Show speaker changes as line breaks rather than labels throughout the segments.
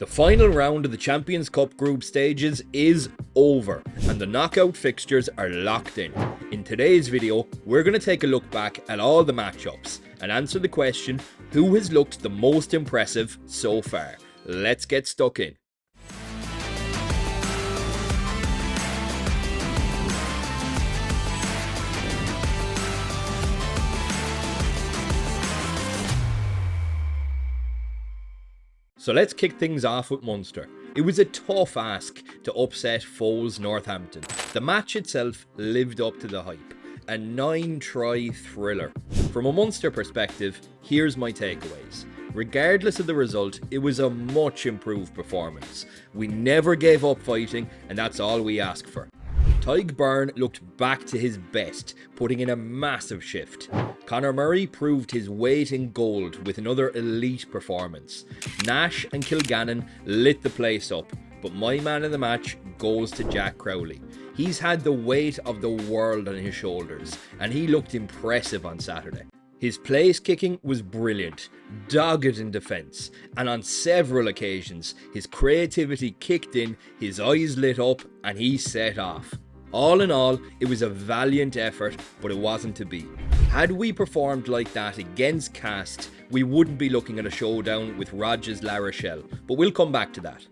The final round of the Champions Cup group stages is over and the knockout fixtures are locked in. In today's video, we're going to take a look back at all the matchups and answer the question, who has looked the most impressive so far? Let's get stuck in. So let's kick things off with Munster. It was a tough ask to upset foes Northampton. The match itself lived up to the hype. A 9-try thriller. From a Munster perspective, here's my takeaways. Regardless of the result, it was a much improved performance. We never gave up fighting, and that's all we ask for. Tadhg Beirne looked back to his best, putting in a massive shift. Conor Murray proved his weight in gold with another elite performance. Nash and Kilgallen lit the place up, but my man of the match goes to Jack Crowley. He's had the weight of the world on his shoulders, and he looked impressive on Saturday. His place kicking was brilliant, dogged in defence, and on several occasions his creativity kicked in, his eyes lit up, and he set off. All in all, it was a valiant effort, but it wasn't to be. Had we performed like that against Cast, we wouldn't be looking at a showdown with Rogers Vs La Rochelle, but we'll come back to that.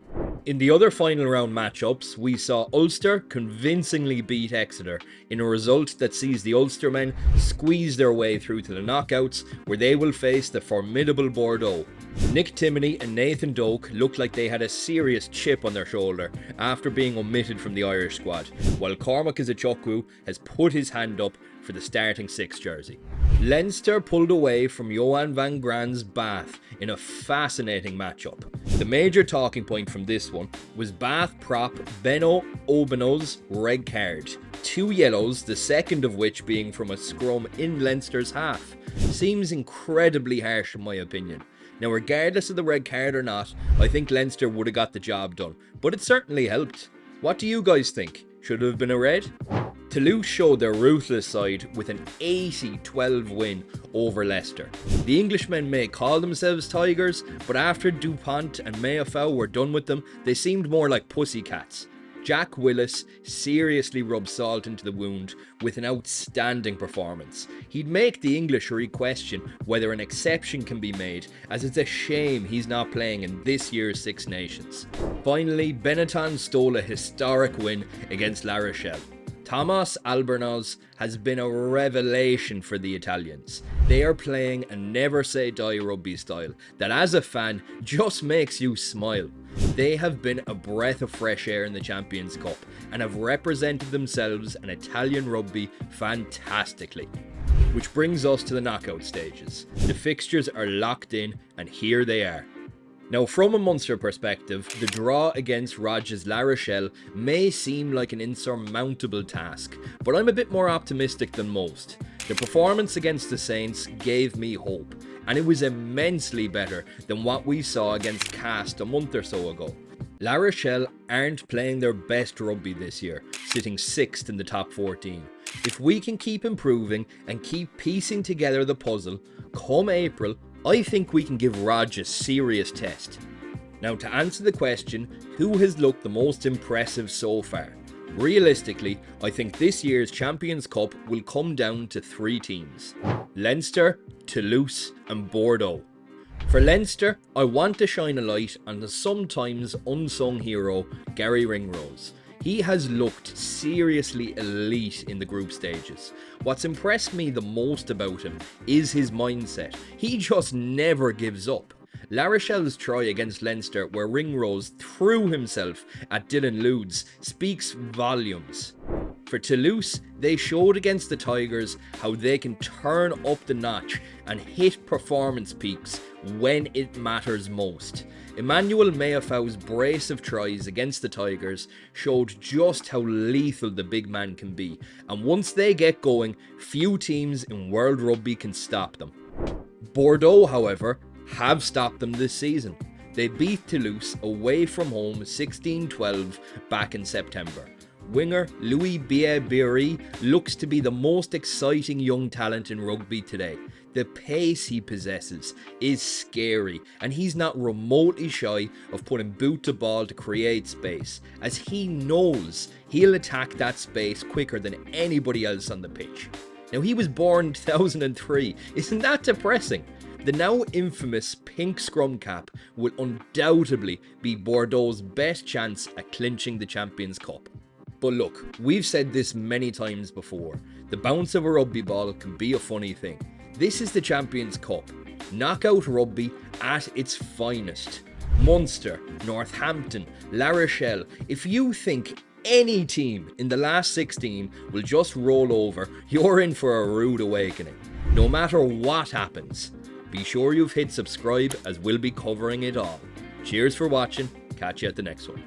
In the other final round matchups, we saw Ulster convincingly beat Exeter in a result that sees the Ulster men squeeze their way through to the knockouts, where they will face the formidable Bordeaux. Nick Timoney and Nathan Doak looked like they had a serious chip on their shoulder after being omitted from the Irish squad, while Cormac Izuchwu has put his hand up for the starting 6 jersey. Leinster pulled away from Johan van Graan's Bath in a fascinating matchup. The major talking point from this one was Bath prop Beno Obano's red card. 2 yellows, the second of which being from a scrum in Leinster's half. Seems incredibly harsh in my opinion. Now, regardless of the red card or not, I think Leinster would have got the job done, but it certainly helped. What do you guys think? Should it have been a red? Toulouse showed their ruthless side with an 80-12 win over Leicester. The Englishmen may call themselves Tigers, but after Dupont and Meafou were done with them, they seemed more like pussycats. Jack Willis seriously rubbed salt into the wound with an outstanding performance. He'd make the English re-question whether an exception can be made, as it's a shame he's not playing in this year's Six Nations. Finally, Benetton stole a historic win against La Rochelle. Thomas Albornoz has been a revelation for the Italians. They are playing a never say die rugby style that as a fan just makes you smile. They have been a breath of fresh air in the Champions Cup and have represented themselves and Italian rugby fantastically. Which brings us to the knockout stages. The fixtures are locked in and here they are. Now, from a Munster perspective, the draw against Rogers Vs La Rochelle may seem like an insurmountable task, but I'm a bit more optimistic than most. The performance against the Saints gave me hope, and it was immensely better than what we saw against Cast a month or so ago. La Rochelle aren't playing their best rugby this year, sitting 6th in the top 14. If we can keep improving and keep piecing together the puzzle, come April, I think we can give Rog a serious test. Now, to answer the question, who has looked the most impressive so far? Realistically, I think this year's Champions Cup will come down to 3 teams. Leinster, Toulouse and Bordeaux. For Leinster, I want to shine a light on the sometimes unsung hero, Gary Ringrose. He has looked seriously elite in the group stages. What's impressed me the most about him is his mindset. He just never gives up. La Rochelle's try against Leinster, where Ringrose threw himself at Dylan Ludes, speaks volumes. For Toulouse, they showed against the Tigers how they can turn up the notch and hit performance peaks when it matters most. Emmanuel Meafou's brace of tries against the Tigers showed just how lethal the big man can be, and once they get going, few teams in world rugby can stop them. Bordeaux, however, have stopped them this season. They beat Toulouse away from home 16-12 back in September. Winger Bielle-Biarrey looks to be the most exciting young talent in rugby today. The pace he possesses is scary, and he's not remotely shy of putting boot to ball to create space, as he knows he'll attack that space quicker than anybody else on the pitch. Now, he was born in 2003, isn't that depressing? The now infamous pink scrum cap will undoubtedly be Bordeaux's best chance at clinching the Champions Cup. But look, we've said this many times before, the bounce of a rugby ball can be a funny thing. This is the Champions Cup, knockout rugby at its finest. Munster, Northampton, La Rochelle, if you think any team in the last 16 will just roll over, you're in for a rude awakening. No matter what happens, be sure you've hit subscribe, as we'll be covering it all. Cheers for watching, catch you at the next one.